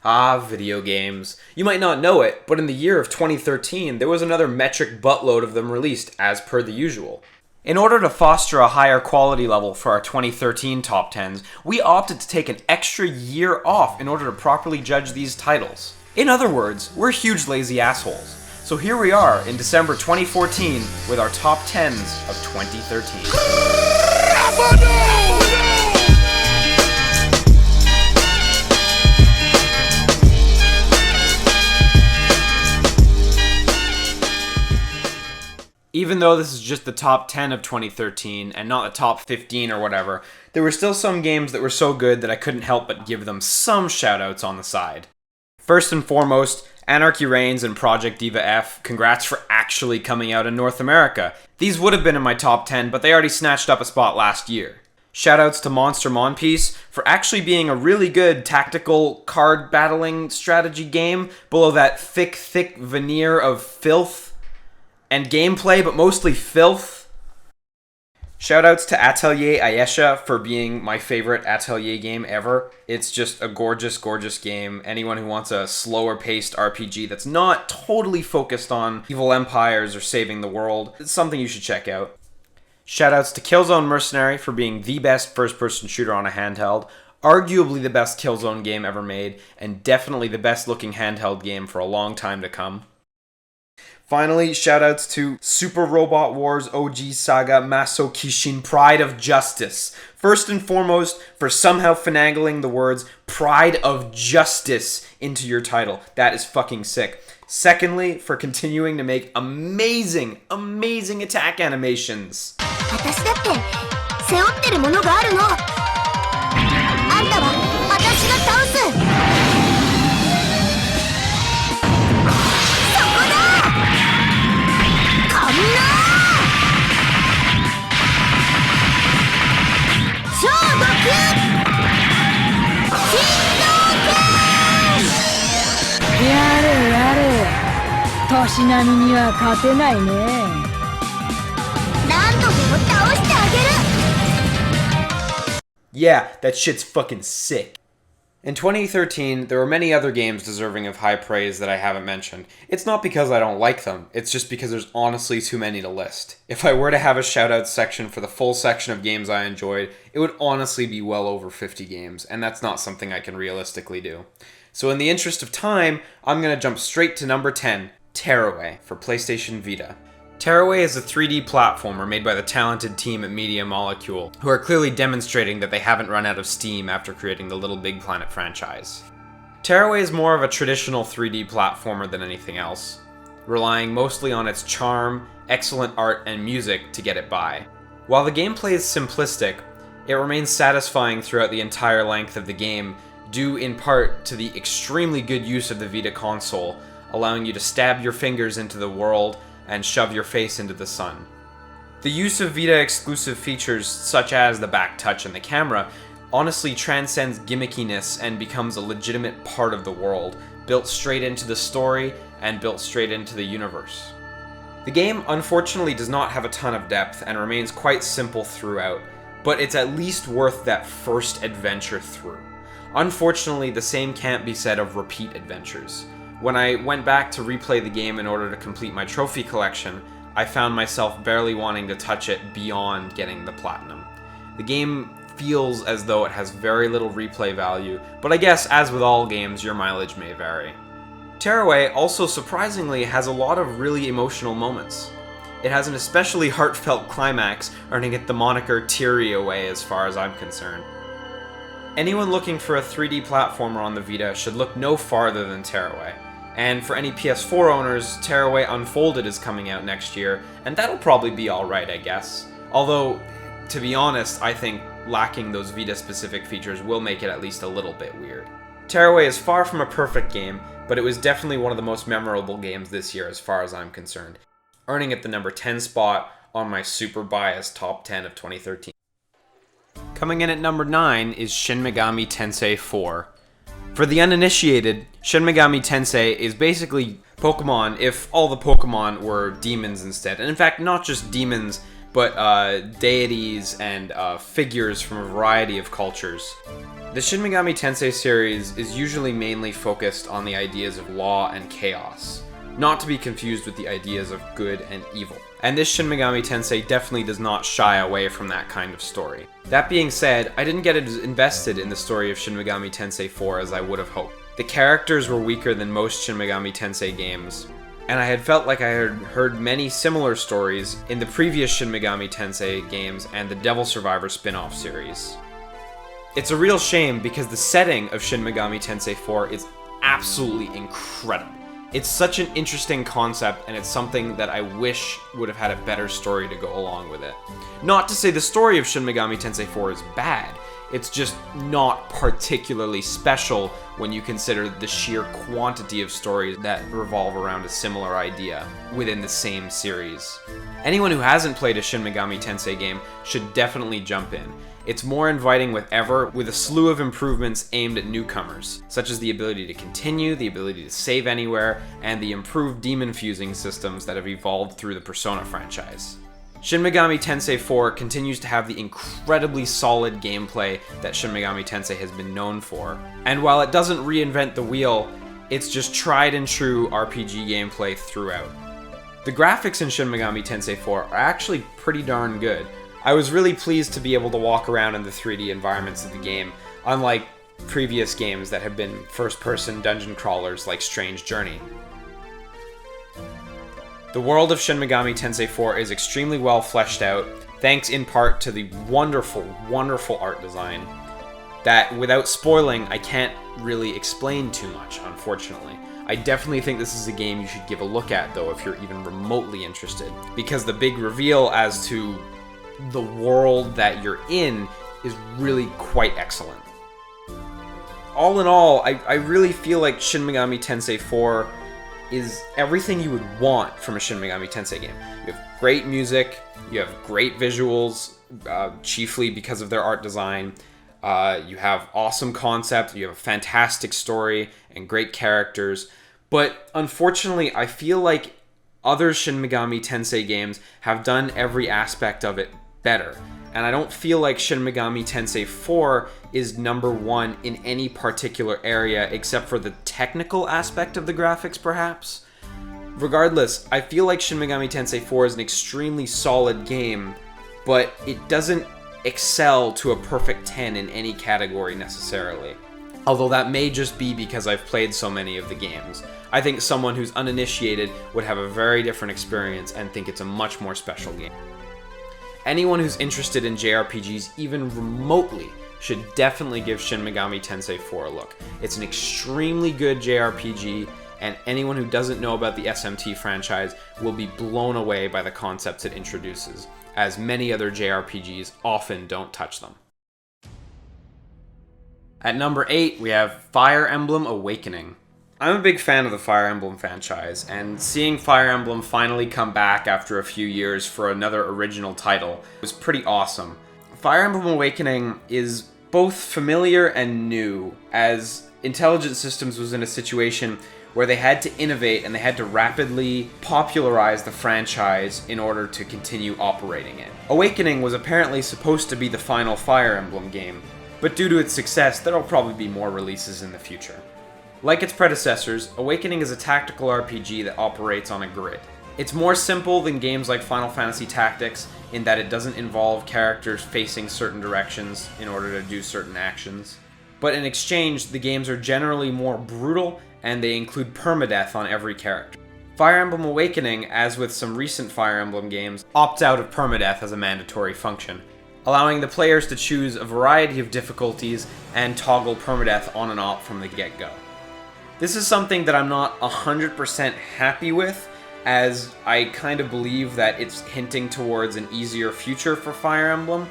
Ah, video games. You might not know it, but in the year of 2013, there was another metric buttload of them released, as per the usual. In order to foster a higher quality level for our 2013 top 10s, we opted to take an extra year off in order to properly judge these titles. In other words, we're huge lazy assholes. So here we are in December 2014 with our top 10s of 2013. Even though this is just the top 10 of 2013 and not the top 15 or whatever, there were still some games that were so good that I couldn't help but give them some shoutouts on the side. First and foremost, Anarchy Reigns and Project Diva F, congrats for actually coming out in North America. These would have been in my top 10, but they already snatched up a spot last year. Shoutouts to Monster Monpiece for actually being a really good tactical card battling strategy game below that thick veneer of filth and gameplay, but mostly filth. Shoutouts to Atelier Ayesha for being my favorite Atelier game ever. It's just a gorgeous, gorgeous game. Anyone who wants a slower paced RPG that's not totally focused on evil empires or saving the world, it's something you should check out. Shoutouts to Killzone Mercenary for being the best first-person shooter on a handheld, arguably the best Killzone game ever made, and definitely the best looking handheld game for a long time to come. Finally, shoutouts to Super Robot Wars OG Saga Maso Kishin Pride of Justice. First and foremost, for somehow finagling the words Pride of Justice into your title. That is fucking sick. Secondly, for continuing to make amazing attack animations. Yeah, that shit's fucking sick. In 2013, there were many other games deserving of high praise that I haven't mentioned. It's not because I don't like them, it's just because there's honestly too many to list. If I were to have a shoutout section for the full section of games I enjoyed, it would honestly be well over 50 games, and that's not something I can realistically do. So in the interest of time, I'm going to jump straight to number 10, Tearaway for PlayStation Vita. Tearaway is a 3D platformer made by the talented team at Media Molecule, who are clearly demonstrating that they haven't run out of steam after creating the Little Big Planet franchise. Tearaway is more of a traditional 3D platformer than anything else, relying mostly on its charm, excellent art, and music to get it by. While the gameplay is simplistic, it remains satisfying throughout the entire length of the game, due in part to the extremely good use of the Vita console, allowing you to stab your fingers into the world and shove your face into the sun. The use of Vita exclusive features such as the back touch and the camera honestly transcends gimmickiness and becomes a legitimate part of the world, built straight into the story and built straight into the universe. The game unfortunately does not have a ton of depth and remains quite simple throughout, but it's at least worth that first adventure through. Unfortunately, the same can't be said of repeat adventures. When I went back to replay the game in order to complete my trophy collection, I found myself barely wanting to touch it beyond getting the platinum. The game feels as though it has very little replay value, but I guess as with all games, your mileage may vary. Tearaway also surprisingly has a lot of really emotional moments. It has an especially heartfelt climax, earning it the moniker Tearaway as far as I'm concerned. Anyone looking for a 3D platformer on the Vita should look no farther than Tearaway. And for any PS4 owners, Tearaway Unfolded is coming out next year, and that'll probably be alright, I guess. Although, to be honest, I think lacking those Vita-specific features will make it at least a little bit weird. Tearaway is far from a perfect game, but it was definitely one of the most memorable games this year as far as I'm concerned, earning it the number 10 spot on my super biased top 10 of 2013. Coming in at number 9 is Shin Megami Tensei 4. For the uninitiated, Shin Megami Tensei is basically Pokemon if all the Pokemon were demons instead. And in fact, not just demons, but deities and figures from a variety of cultures. The Shin Megami Tensei series is usually mainly focused on the ideas of law and chaos, not to be confused with the ideas of good and evil. And this Shin Megami Tensei definitely does not shy away from that kind of story. That being said, I didn't get as invested in the story of Shin Megami Tensei 4 as I would have hoped. The characters were weaker than most Shin Megami Tensei games, and I had felt like I had heard many similar stories in the previous Shin Megami Tensei games and the Devil Survivor spin-off series. It's a real shame because the setting of Shin Megami Tensei 4 is absolutely incredible. It's such an interesting concept, and it's something that I wish would have had a better story to go along with it. Not to say the story of Shin Megami Tensei 4 is bad, it's just not particularly special when you consider the sheer quantity of stories that revolve around a similar idea within the same series. Anyone who hasn't played a Shin Megami Tensei game should definitely jump in. It's more inviting with a slew of improvements aimed at newcomers, such as the ability to continue, the ability to save anywhere, and the improved demon fusing systems that have evolved through the Persona franchise. Shin Megami Tensei 4 continues to have the incredibly solid gameplay that Shin Megami Tensei has been known for, and while it doesn't reinvent the wheel, it's just tried and true RPG gameplay throughout. The graphics in Shin Megami Tensei 4 are actually pretty darn good. I was really pleased to be able to walk around in the 3D environments of the game, unlike previous games that have been first-person dungeon crawlers like Strange Journey. The world of Shin Megami Tensei 4 is extremely well fleshed out, thanks in part to the wonderful, wonderful art design that, without spoiling, I can't really explain too much, unfortunately. I definitely think this is a game you should give a look at, though, if you're even remotely interested, because the big reveal as to the world that you're in is really quite excellent. All in all, I really feel like Shin Megami Tensei 4 is everything you would want from a Shin Megami Tensei game. You have great music, you have great visuals, chiefly because of their art design, you have awesome concept, you have a fantastic story, and great characters, but unfortunately I feel like other Shin Megami Tensei games have done every aspect of it better, and I don't feel like Shin Megami Tensei 4 is number one in any particular area except for the technical aspect of the graphics, perhaps. Regardless, I feel like Shin Megami Tensei 4 is an extremely solid game, but it doesn't excel to a perfect 10 in any category necessarily. Although that may just be because I've played so many of the games. I think someone who's uninitiated would have a very different experience and think it's a much more special game. Anyone who's interested in JRPGs even remotely should definitely give Shin Megami Tensei 4 a look. It's an extremely good JRPG, and anyone who doesn't know about the SMT franchise will be blown away by the concepts it introduces, as many other JRPGs often don't touch them. At number 8, we have Fire Emblem Awakening. I'm a big fan of the Fire Emblem franchise, and seeing Fire Emblem finally come back after a few years for another original title was pretty awesome. Fire Emblem Awakening is both familiar and new, as Intelligent Systems was in a situation where they had to innovate and they had to rapidly popularize the franchise in order to continue operating it. Awakening was apparently supposed to be the final Fire Emblem game, but due to its success, there will probably be more releases in the future. Like its predecessors, Awakening is a tactical RPG that operates on a grid. It's more simple than games like Final Fantasy Tactics in that it doesn't involve characters facing certain directions in order to do certain actions. But in exchange, the games are generally more brutal and they include permadeath on every character. Fire Emblem Awakening, as with some recent Fire Emblem games, opts out of permadeath as a mandatory function, allowing the players to choose a variety of difficulties and toggle permadeath on and off from the get-go. This is something that I'm not 100% happy with, as I kind of believe that it's hinting towards an easier future for Fire Emblem,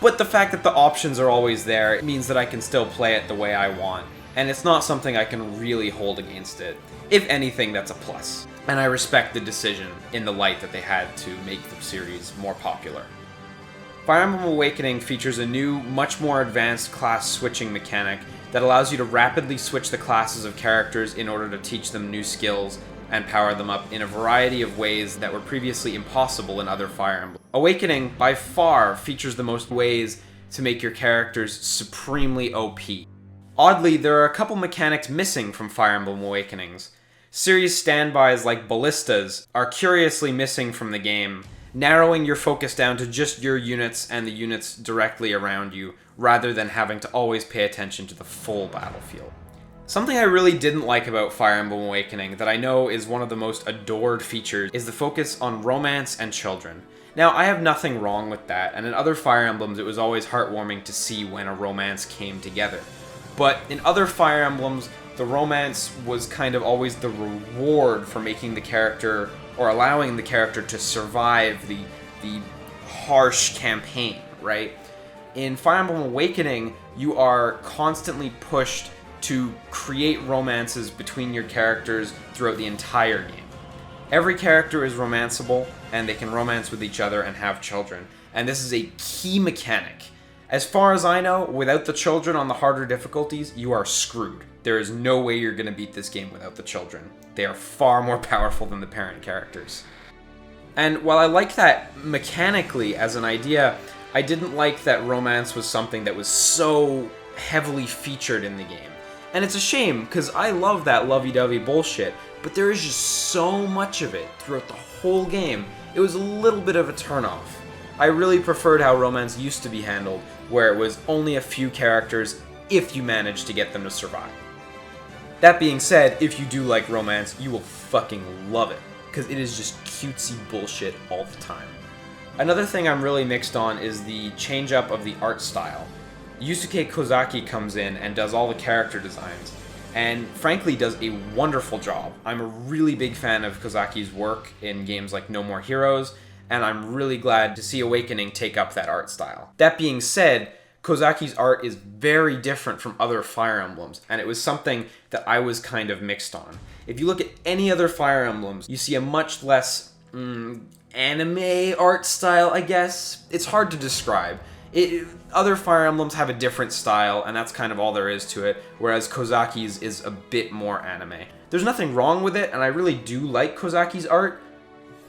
but the fact that the options are always there means that I can still play it the way I want, and it's not something I can really hold against it. If anything, that's a plus, and I respect the decision in the light that they had to make the series more popular. Fire Emblem Awakening features a new, much more advanced class switching mechanic that allows you to rapidly switch the classes of characters in order to teach them new skills and power them up in a variety of ways that were previously impossible in other Fire Emblem. Awakening, by far, features the most ways to make your characters supremely OP. Oddly, there are a couple mechanics missing from Fire Emblem Awakenings. Series standbys like ballistas are curiously missing from the game, narrowing your focus down to just your units and the units directly around you, rather than having to always pay attention to the full battlefield. Something I really didn't like about Fire Emblem Awakening that I know is one of the most adored features is the focus on romance and children. Now, I have nothing wrong with that, and in other Fire Emblems it was always heartwarming to see when a romance came together. But in other Fire Emblems, the romance was kind of always the reward for making the character, or allowing the character to survive the harsh campaign, right? In Fire Emblem Awakening, you are constantly pushed to create romances between your characters throughout the entire game. Every character is romanceable, and they can romance with each other and have children, and this is a key mechanic. As far as I know, without the children on the harder difficulties, you are screwed. There is no way you're going to beat this game without the children. They are far more powerful than the parent characters. And while I like that mechanically as an idea, I didn't like that romance was something that was so heavily featured in the game. And it's a shame, because I love that lovey-dovey bullshit, but there is just so much of it throughout the whole game. It was a little bit of a turnoff. I really preferred how romance used to be handled, where it was only a few characters if you managed to get them to survive. That being said, if you do like romance, you will fucking love it, because it is just cutesy bullshit all the time. Another thing I'm really mixed on is the change-up of the art style. Yusuke Kozaki comes in and does all the character designs, and frankly does a wonderful job. I'm a really big fan of Kozaki's work in games like No More Heroes, and I'm really glad to see Awakening take up that art style. That being said, Kozaki's art is very different from other Fire Emblems, and it was something that I was kind of mixed on. If you look at any other Fire Emblems, you see a much less anime art style, I guess. It's hard to describe. Other Fire Emblems have a different style, and that's kind of all there is to it, whereas Kozaki's is a bit more anime. There's nothing wrong with it, and I really do like Kozaki's art,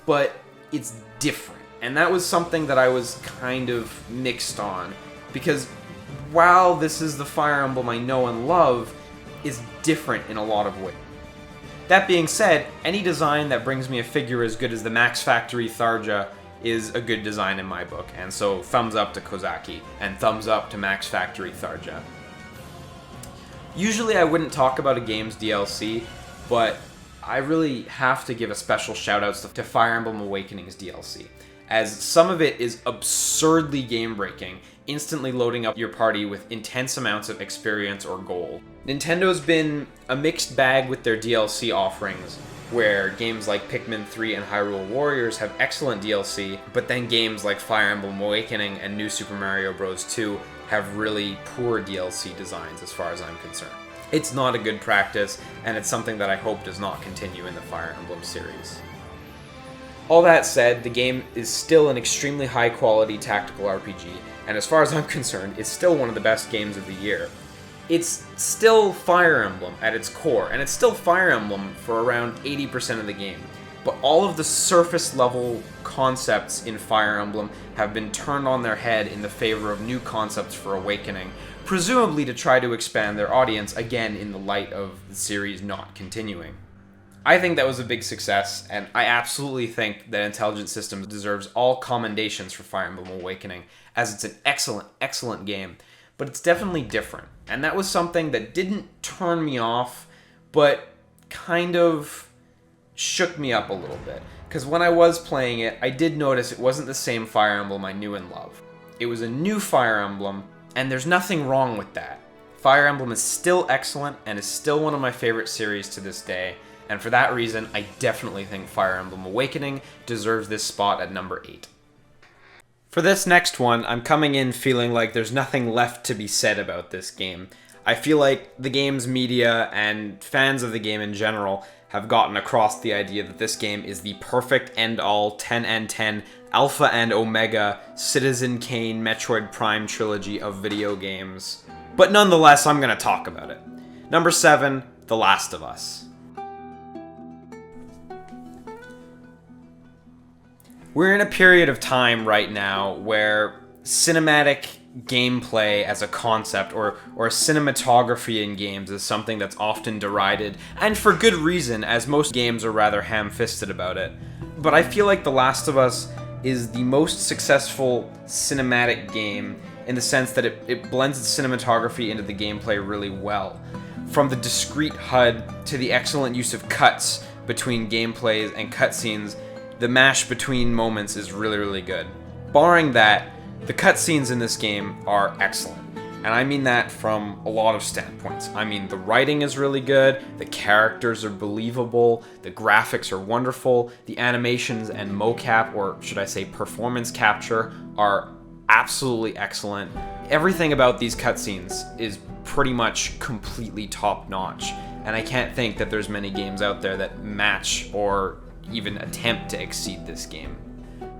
but it's different. And that was something that I was kind of mixed on, because while this is the Fire Emblem I know and love, it's different in a lot of ways. That being said, any design that brings me a figure as good as the Max Factory Tharja is a good design in my book, and so thumbs up to Kozaki, and thumbs up to Max Factory Tharja. Usually I wouldn't talk about a game's DLC, but I really have to give a special shout out to Fire Emblem Awakening's DLC, as some of it is absurdly game-breaking, instantly loading up your party with intense amounts of experience or gold. Nintendo's been a mixed bag with their DLC offerings, where games like Pikmin III and Hyrule Warriors have excellent DLC, but then games like Fire Emblem Awakening and New Super Mario Bros. 2 have really poor DLC designs as far as I'm concerned. It's not a good practice, and it's something that I hope does not continue in the Fire Emblem series. All that said, the game is still an extremely high-quality tactical RPG, and as far as I'm concerned, it's still one of the best games of the year. It's still Fire Emblem at its core, and it's still Fire Emblem for around 80% of the game. But all of the surface-level concepts in Fire Emblem have been turned on their head in the favor of new concepts for Awakening, presumably to try to expand their audience again in the light of the series not continuing. I think that was a big success, and I absolutely think that Intelligent Systems deserves all commendations for Fire Emblem Awakening, as it's an excellent, excellent game. But it's definitely different, and that was something that didn't turn me off, but kind of shook me up a little bit. Because when I was playing it, I did notice it wasn't the same Fire Emblem I knew and loved. It was a new Fire Emblem, and there's nothing wrong with that. Fire Emblem is still excellent, and is still one of my favorite series to this day, and for that reason, I definitely think Fire Emblem Awakening deserves this spot at number 8. For this next one, I'm coming in feeling like there's nothing left to be said about this game. I feel like the game's media and fans of the game in general have gotten across the idea that this game is the perfect end-all 10 and 10 alpha and omega Citizen Kane Metroid Prime trilogy of video games. But nonetheless, I'm going to talk about it. Number 7, The Last of Us. We're in a period of time right now where cinematic gameplay as a concept, or cinematography in games, is something that's often derided, and for good reason, as most games are rather ham-fisted about it. But I feel like The Last of Us is the most successful cinematic game in the sense that it blends its cinematography into the gameplay really well. From the discrete HUD to the excellent use of cuts between gameplays and cutscenes, the mash between moments is really, really good. Barring that, the cutscenes in this game are excellent. And I mean that from a lot of standpoints. I mean, the writing is really good, the characters are believable, the graphics are wonderful, the animations and mocap, or should I say performance capture, are absolutely excellent. Everything about these cutscenes is pretty much completely top-notch, and I can't think that there's many games out there that match or even attempt to exceed this game.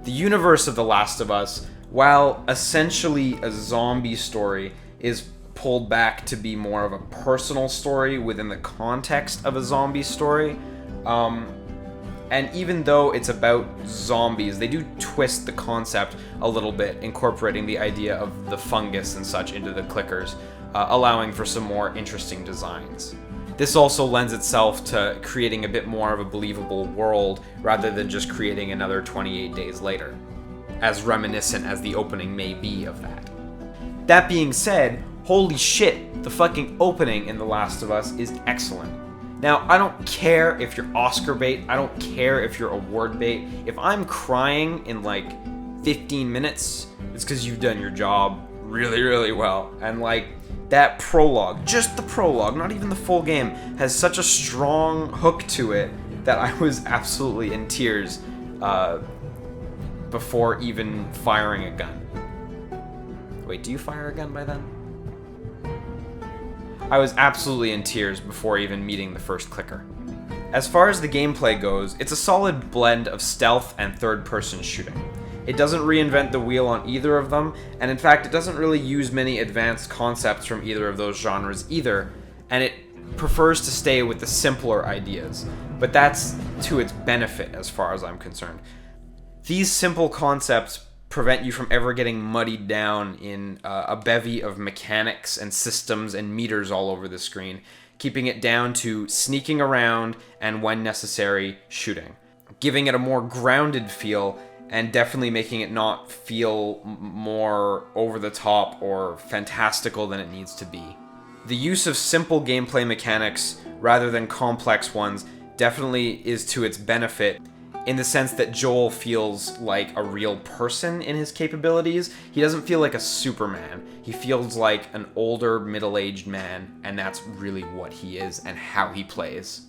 The universe of The Last of Us, while essentially a zombie story, is pulled back to be more of a personal story within the context of a zombie story. And even though it's about zombies, they do twist the concept a little bit, incorporating the idea of the fungus and such into the clickers, allowing for some more interesting designs. This also lends itself to creating a bit more of a believable world, rather than just creating another 28 Days Later, as reminiscent as the opening may be of that. That being said, holy shit, the fucking opening in The Last of Us is excellent. Now, I don't care if you're Oscar bait, I don't care if you're award bait. If I'm crying in like 15 minutes, it's because you've done your job really, really well. And like, that prologue, just the prologue, not even the full game, has such a strong hook to it that I was absolutely in tears before even firing a gun. Wait, do you fire a gun by then? I was absolutely in tears before even meeting the first clicker. As far as the gameplay goes, it's a solid blend of stealth and third-person shooting. It doesn't reinvent the wheel on either of them, and in fact, it doesn't really use many advanced concepts from either of those genres either, and it prefers to stay with the simpler ideas, but that's to its benefit as far as I'm concerned. These simple concepts prevent you from ever getting muddied down in a bevy of mechanics and systems and meters all over the screen, keeping it down to sneaking around and, when necessary, shooting. Giving it a more grounded feel and definitely making it not feel more over the top or fantastical than it needs to be. The use of simple gameplay mechanics rather than complex ones definitely is to its benefit, in the sense that Joel feels like a real person in his capabilities. He doesn't feel like a Superman. He feels like an older, middle-aged man, and that's really what he is and how he plays.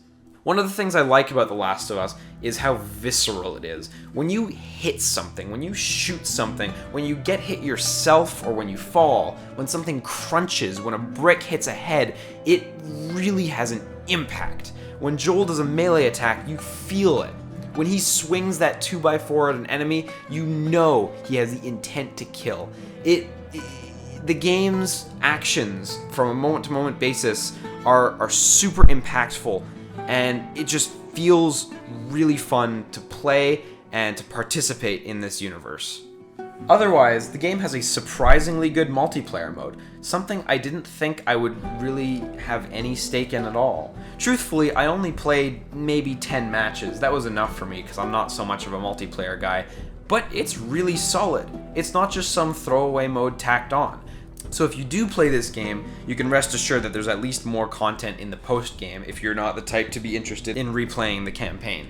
One of the things I like about The Last of Us is how visceral it is. When you hit something, when you shoot something, when you get hit yourself or when you fall, when something crunches, when a brick hits a head, it really has an impact. When Joel does a melee attack, you feel it. When he swings that 2x4 at an enemy, you know he has the intent to kill. The game's actions from a moment-to-moment basis are super impactful, and it just feels really fun to play and to participate in this universe. Otherwise, the game has a surprisingly good multiplayer mode, something I didn't think I would really have any stake in at all. Truthfully, I only played maybe 10 matches. That was enough for me because I'm not so much of a multiplayer guy, but it's really solid. It's not just some throwaway mode tacked on. So if you do play this game, you can rest assured that there's at least more content in the post-game if you're not the type to be interested in replaying the campaign.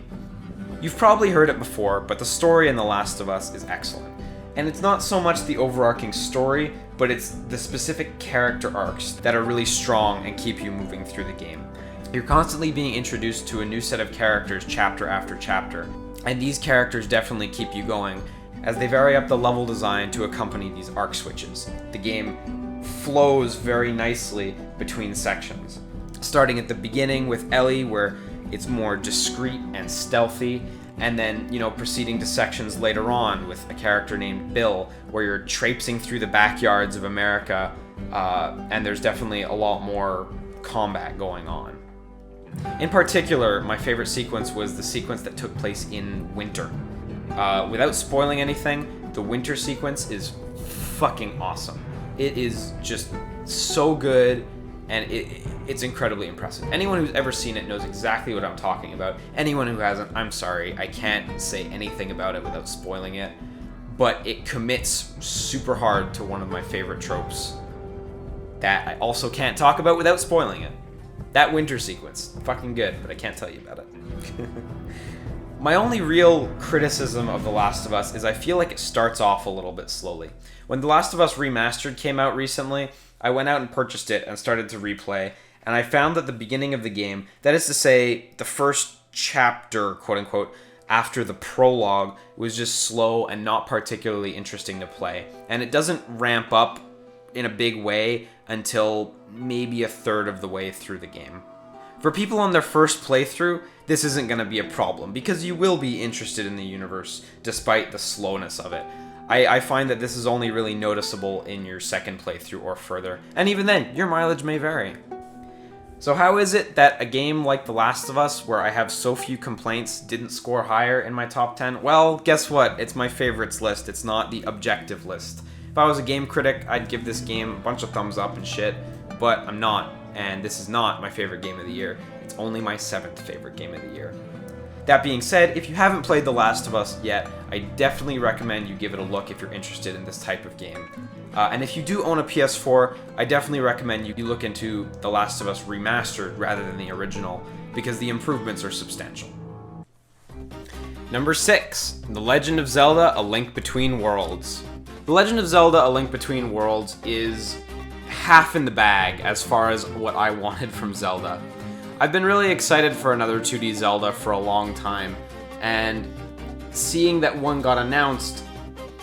You've probably heard it before, but the story in The Last of Us is excellent. And it's not so much the overarching story, but it's the specific character arcs that are really strong and keep you moving through the game. You're constantly being introduced to a new set of characters chapter after chapter, and these characters definitely keep you going as they vary up the level design to accompany these arc switches. The game flows very nicely between sections, starting at the beginning with Ellie, where it's more discreet and stealthy, and then, proceeding to sections later on with a character named Bill, where you're traipsing through the backyards of America, and there's definitely a lot more combat going on. In particular, my favorite sequence was the sequence that took place in winter. Without spoiling anything, the winter sequence is fucking awesome. It is just so good, and it's incredibly impressive. Anyone who's ever seen it knows exactly what I'm talking about. Anyone who hasn't, I'm sorry, I can't say anything about it without spoiling it. But it commits super hard to one of my favorite tropes that I also can't talk about without spoiling it. That winter sequence, fucking good, but I can't tell you about it. My only real criticism of The Last of Us is I feel like it starts off a little bit slowly. When The Last of Us Remastered came out recently, I went out and purchased it and started to replay, and I found that the beginning of the game, that is to say, the first chapter, quote-unquote, after the prologue, was just slow and not particularly interesting to play. And it doesn't ramp up in a big way until maybe a third of the way through the game. For people on their first playthrough, this isn't going to be a problem, because you will be interested in the universe, despite the slowness of it. I find that this is only really noticeable in your second playthrough or further, and even then, your mileage may vary. So how is it that a game like The Last of Us, where I have so few complaints, didn't score higher in my top 10? Well, guess what? It's my favorites list, it's not the objective list. If I was a game critic, I'd give this game a bunch of thumbs up and shit, but I'm not, and this is not my favorite game of the year. It's only my 7th favorite game of the year. That being said, if you haven't played The Last of Us yet, I definitely recommend you give it a look if you're interested in this type of game. And if you do own a PS4, I definitely recommend you look into The Last of Us Remastered rather than the original, because the improvements are substantial. Number 6, The Legend of Zelda: A Link Between Worlds. The Legend of Zelda: A Link Between Worlds is half in the bag as far as what I wanted from Zelda. I've been really excited for another 2D Zelda for a long time, and seeing that one got announced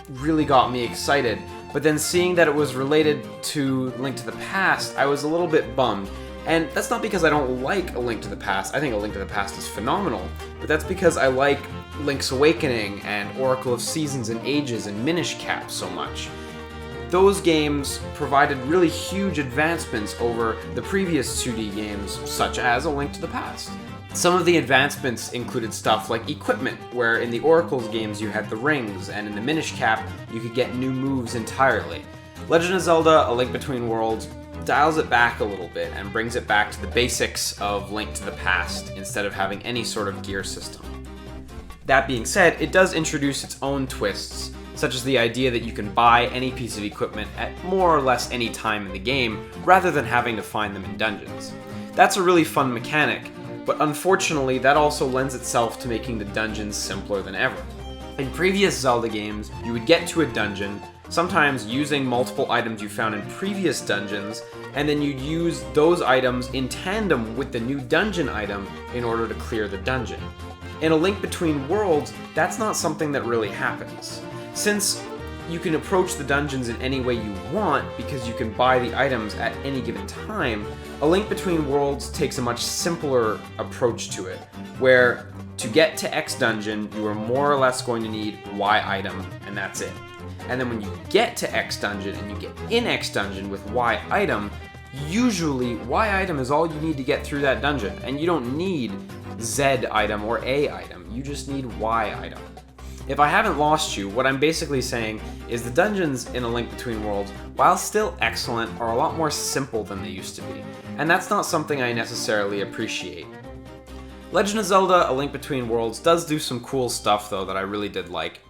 really got me excited. But then seeing that it was related to Link to the Past, I was a little bit bummed. And that's not because I don't like A Link to the Past. I think A Link to the Past is phenomenal. But that's because I like Link's Awakening and Oracle of Seasons and Ages and Minish Cap so much. Those games provided really huge advancements over the previous 2D games, such as A Link to the Past. Some of the advancements included stuff like equipment, where in the Oracle's games you had the rings, and in the Minish Cap you could get new moves entirely. Legend of Zelda: A Link Between Worlds dials it back a little bit and brings it back to the basics of Link to the Past instead of having any sort of gear system. That being said, it does introduce its own twists, such as the idea that you can buy any piece of equipment at more or less any time in the game, rather than having to find them in dungeons. That's a really fun mechanic, but unfortunately that also lends itself to making the dungeons simpler than ever. In previous Zelda games, you would get to a dungeon, sometimes using multiple items you found in previous dungeons, and then you'd use those items in tandem with the new dungeon item in order to clear the dungeon. In A Link Between Worlds, that's not something that really happens. Since you can approach the dungeons in any way you want because you can buy the items at any given time, A Link Between Worlds takes a much simpler approach to it, where to get to X dungeon, you are more or less going to need Y item, and that's it. And then when you get to X dungeon and you get in X dungeon with Y item, usually Y item is all you need to get through that dungeon, and you don't need Z item or A item, you just need Y item. If I haven't lost you, what I'm basically saying is the dungeons in A Link Between Worlds, while still excellent, are a lot more simple than they used to be, and that's not something I necessarily appreciate. Legend of Zelda: A Link Between Worlds does do some cool stuff though that I really did like.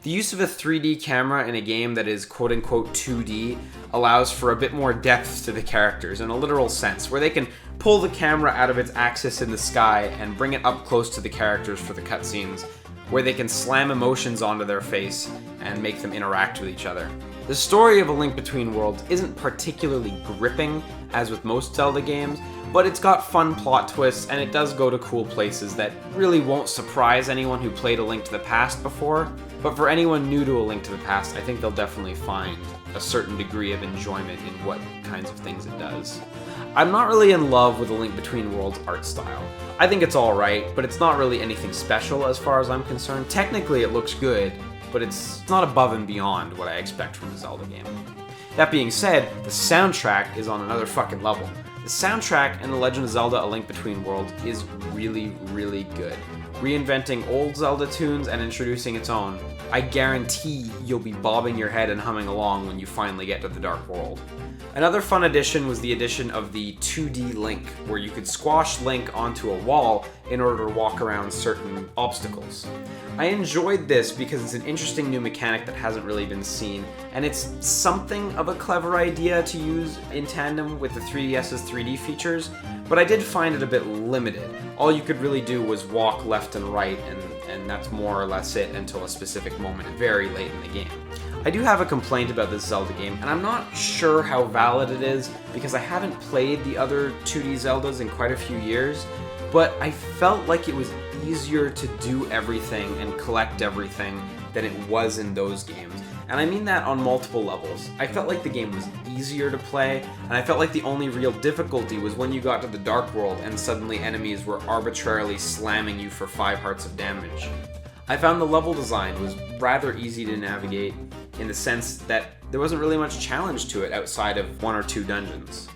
The use of a 3D camera in a game that is quote-unquote 2D allows for a bit more depth to the characters in a literal sense, where they can pull the camera out of its axis in the sky and bring it up close to the characters for the cutscenes, where they can slam emotions onto their face and make them interact with each other. The story of A Link Between Worlds isn't particularly gripping, as with most Zelda games, but it's got fun plot twists and it does go to cool places that really won't surprise anyone who played A Link to the Past before. But for anyone new to A Link to the Past, I think they'll definitely find a certain degree of enjoyment in what kinds of things it does. I'm not really in love with A Link Between Worlds art style. I think it's alright, but it's not really anything special as far as I'm concerned. Technically it looks good, but it's not above and beyond what I expect from a Zelda game. That being said, the soundtrack is on another fucking level. The soundtrack in The Legend of Zelda: A Link Between Worlds is really, really good, reinventing old Zelda tunes and introducing its own, I guarantee you'll be bobbing your head and humming along when you finally get to the Dark World. Another fun addition was the addition of the 2D Link, where you could squash Link onto a wall in order to walk around certain obstacles. I enjoyed this because it's an interesting new mechanic that hasn't really been seen, and it's something of a clever idea to use in tandem with the 3DS's 3D features, but I did find it a bit limited. All you could really do was walk left and right, and that's more or less it until a specific moment very late in the game. I do have a complaint about this Zelda game, and I'm not sure how valid it is because I haven't played the other 2D Zeldas in quite a few years, but I felt like it was easier to do everything and collect everything than it was in those games. And I mean that on multiple levels. I felt like the game was easier to play, and I felt like the only real difficulty was when you got to the Dark World and suddenly enemies were arbitrarily slamming you for 5 hearts of damage. I found the level design was rather easy to navigate in the sense that there wasn't really much challenge to it outside of 1 or 2 dungeons.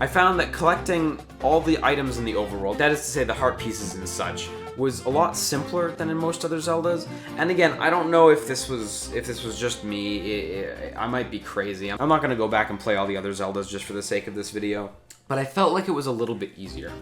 I found that collecting all the items in the overworld, that is to say the heart pieces and such, was a lot simpler than in most other Zeldas. And again, I don't know if this was just me. I might be crazy. I'm not going to go back and play all the other Zeldas just for the sake of this video, but I felt like it was a little bit easier.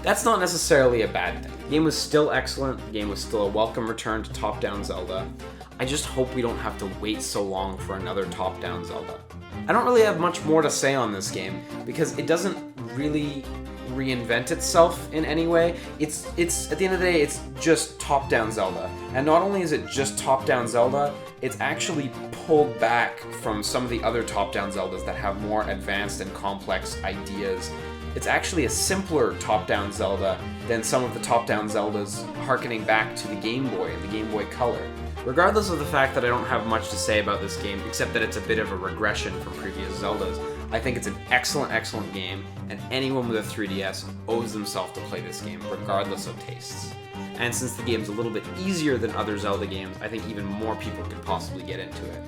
That's not necessarily a bad thing. The game was still excellent. The game was still a welcome return to top-down Zelda. I just hope we don't have to wait so long for another top-down Zelda. I don't really have much more to say on this game because it doesn't really reinvent itself in any way. It's at the end of the day, it's just top-down Zelda. And not only is it just top-down Zelda, it's actually pulled back from some of the other top-down Zeldas that have more advanced and complex ideas. It's actually a simpler top-down Zelda than some of the top-down Zeldas harkening back to the Game Boy and the Game Boy Color. Regardless of the fact that I don't have much to say about this game, except that it's a bit of a regression from previous Zeldas, I think it's an excellent, excellent game, and anyone with a 3DS owes themselves to play this game, regardless of tastes. And since the game's a little bit easier than other Zelda games, I think even more people could possibly get into it.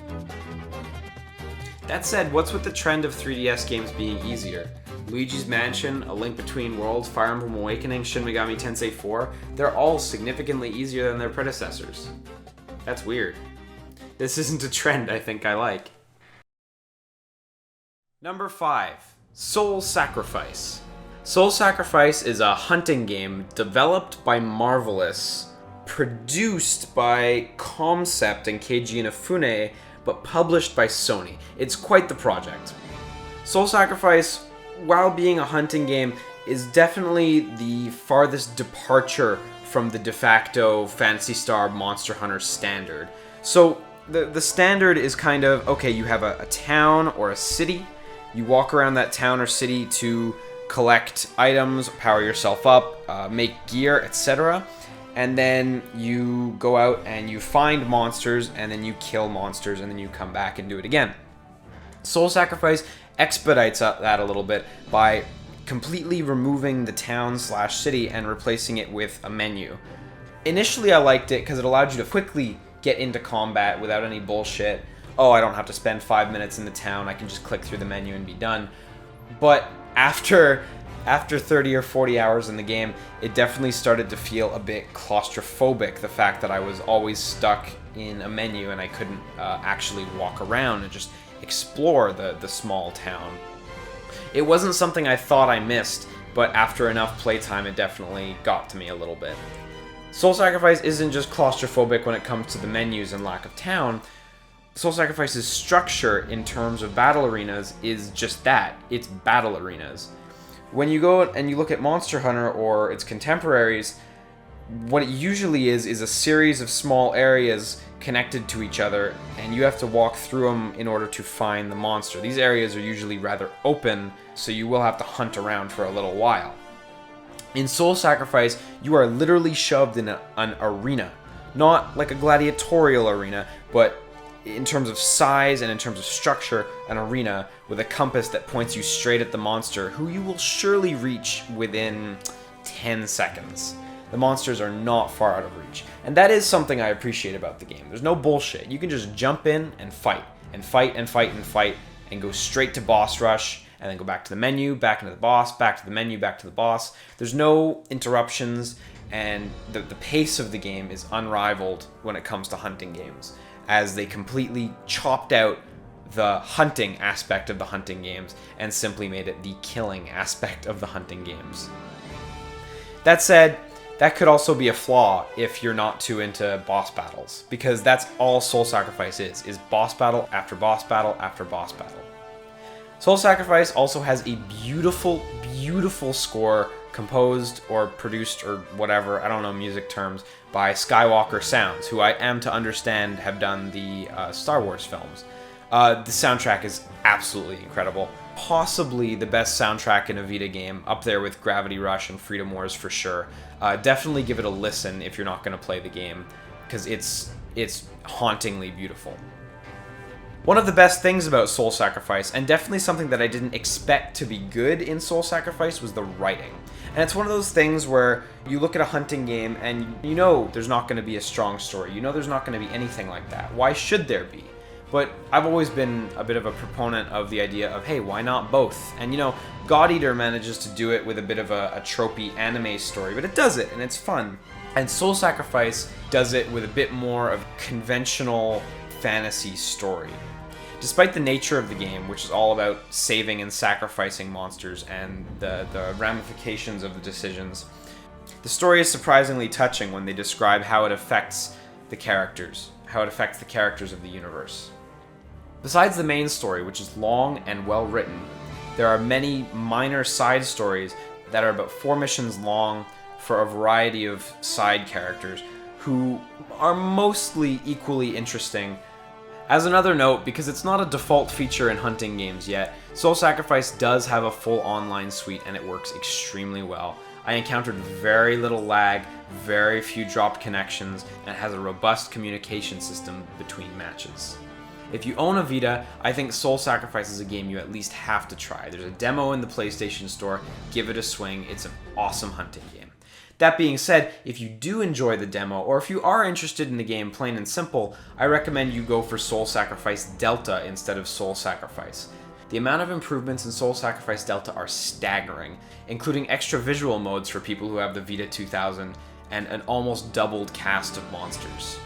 That said, what's with the trend of 3DS games being easier? Luigi's Mansion, A Link Between Worlds, Fire Emblem Awakening, Shin Megami Tensei IV, they're all significantly easier than their predecessors. That's weird. This isn't a trend I think I like. Number 5. Soul Sacrifice. Soul Sacrifice is a hunting game developed by Marvelous, produced by Concept and Keiji Inafune, but published by Sony. It's quite the project. Soul Sacrifice, while being a hunting game, is definitely the farthest departure from the de facto Phantasy Star Monster Hunter standard. So the standard is kind of, okay, you have a town or a city, you walk around that town or city to collect items, power yourself up, make gear, etc. And then you go out and you find monsters, and then you kill monsters, and then you come back and do it again. Soul Sacrifice expedites that a little bit by completely removing the town/city and replacing it with a menu. Initially I liked it because it allowed you to quickly get into combat without any bullshit. Oh, I don't have to spend 5 minutes in the town, I can just click through the menu and be done. But after 30 or 40 hours in the game, it definitely started to feel a bit claustrophobic, the fact that I was always stuck in a menu and I couldn't actually walk around and just explore the small town. It wasn't something I thought I missed, but after enough playtime it definitely got to me a little bit. Soul Sacrifice isn't just claustrophobic when it comes to the menus and lack of town. Soul Sacrifice's structure in terms of battle arenas is just that. It's battle arenas. When you go and you look at Monster Hunter or its contemporaries, what it usually is a series of small areas connected to each other, and you have to walk through them in order to find the monster. These areas are usually rather open, so you will have to hunt around for a little while. In Soul Sacrifice, you are literally shoved in an arena. Not like a gladiatorial arena, but in terms of size and in terms of structure, an arena with a compass that points you straight at the monster, who you will surely reach within 10 seconds. The monsters are not far out of reach. And that is something I appreciate about the game. There's no bullshit. You can just jump in and fight, and fight, and fight, and fight, and go straight to boss rush, and then go back to the menu, back into the boss, back to the menu, back to the boss. There's no interruptions, and the pace of the game is unrivaled when it comes to hunting games. as they completely chopped out the hunting aspect of the hunting games and simply made it the killing aspect of the hunting games. That said, that could also be a flaw if you're not too into boss battles, because that's all Soul Sacrifice is boss battle after boss battle after boss battle. Soul Sacrifice also has a beautiful, beautiful score composed or produced or whatever, I don't know music terms, by Skywalker Sounds, who I am to understand have done the Star Wars films. The soundtrack is absolutely incredible. Possibly the best soundtrack in a Vita game, up there with Gravity Rush and Freedom Wars for sure. Definitely give it a listen if you're not going to play the game, because it's hauntingly beautiful. One of the best things about Soul Sacrifice, and definitely something that I didn't expect to be good in Soul Sacrifice, was the writing. And it's one of those things where you look at a hunting game and you know there's not going to be a strong story. You know there's not going to be anything like that. Why should there be? But I've always been a bit of a proponent of the idea of, hey, why not both? And you know, God Eater manages to do it with a bit of a tropey anime story, but it does it, and it's fun. And Soul Sacrifice does it with a bit more of conventional fantasy story. Despite the nature of the game, which is all about saving and sacrificing monsters and the ramifications of the decisions, the story is surprisingly touching when they describe how it affects the characters, of the universe. Besides the main story, which is long and well written, there are many minor side stories that are about 4 missions long for a variety of side characters who are mostly equally interesting. As another note, because it's not a default feature in hunting games yet, Soul Sacrifice does have a full online suite and it works extremely well. I encountered very little lag, very few dropped connections, and it has a robust communication system between matches. If you own a Vita, I think Soul Sacrifice is a game you at least have to try. There's a demo in the PlayStation Store, give it a swing, it's an awesome hunting game. That being said, if you do enjoy the demo, or if you are interested in the game plain and simple, I recommend you go for Soul Sacrifice Delta instead of Soul Sacrifice. The amount of improvements in Soul Sacrifice Delta are staggering, including extra visual modes for people who have the Vita 2000, and an almost doubled cast of monsters.